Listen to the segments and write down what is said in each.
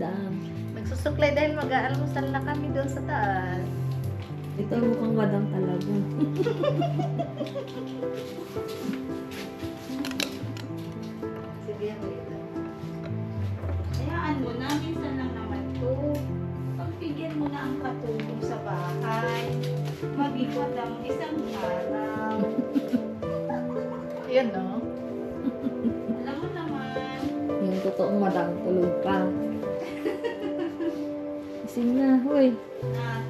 madam. Nagsusuklay dahil mag-aalmusal na kami doon sa taas. Ito mukhang madam talaga. Sige, ito. Hayaan mo na, minsan lang naman to. Pagbigyan mo na ang katulong sa bahay. Mag-ikot ang isang araw. Ayan, no? Alam mo naman. Yung totoong madam, tulog pa. Gising na, hoy. Na,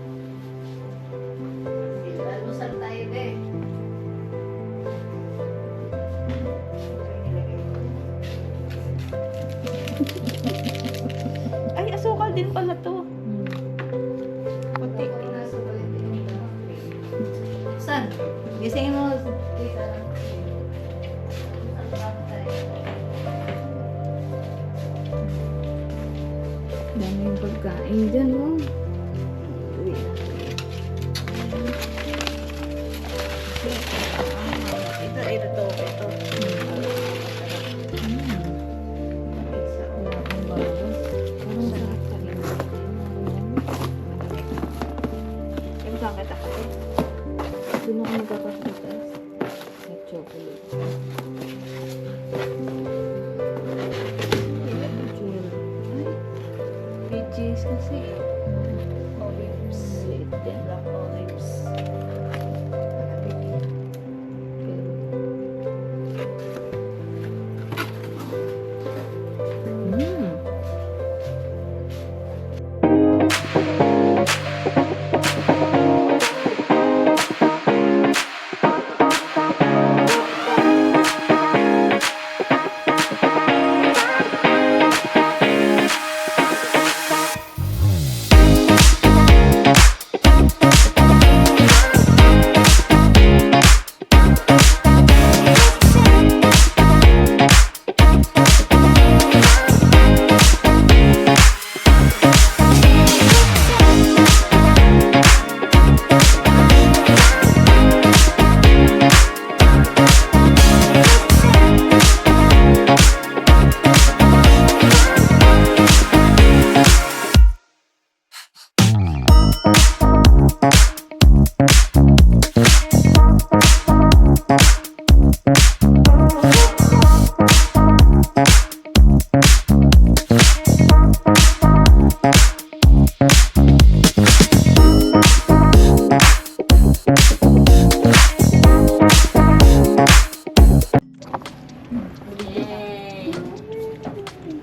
Sige, almusal tayo, be. ay, asukal din pala to. Hmm. Puti. San? Gisingin mo. Dami yung pagkain dyan, oh. Uwi na. Ito. Wala kang bawas. Parang sarap ka rin. Yung bakit ako? Doon ako magkakasitas. Sa chocolate. Veggies kasi. Olives. Liit din. Black olives. Hmm.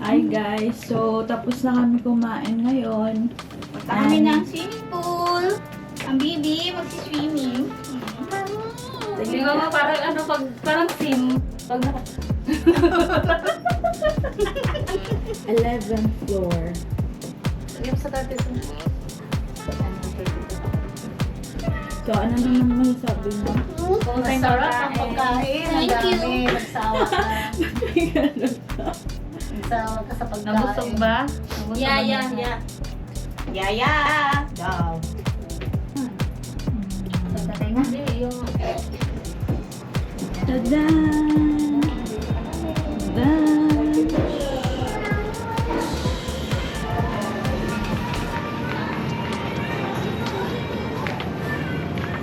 Hi guys, so tapos na kami kumain ngayon. Punta kami ng swimming pool. Ang bibi, magsi-swimming. Tingnan mo, parang ano, parang sim. Pag 11th floor. Lagyan mo sa 32. So, ano naman masasabi mo? Masarap ang pagkain. Ang dami. Nagsawa ka. Nagsawa ka sa pagkain. Nabusog ba? Yeah. Yaya! Daw. Pagkain nga. Tada! Lunch!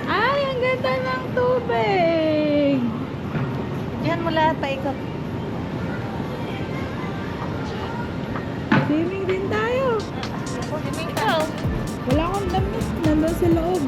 Ay, ang ganda ng tubig! Diyan mo lahat paikot. Swimming din tayo. Ikaw. Wala akong damit. Nandun sa loob.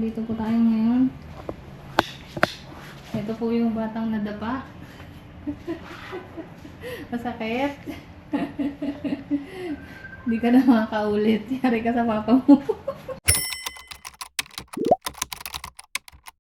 Dito po tayo ngayon. Ito po yung batang nadapa. Masakit. Hindi ka na makakaulit. Yari ka sa papa mo.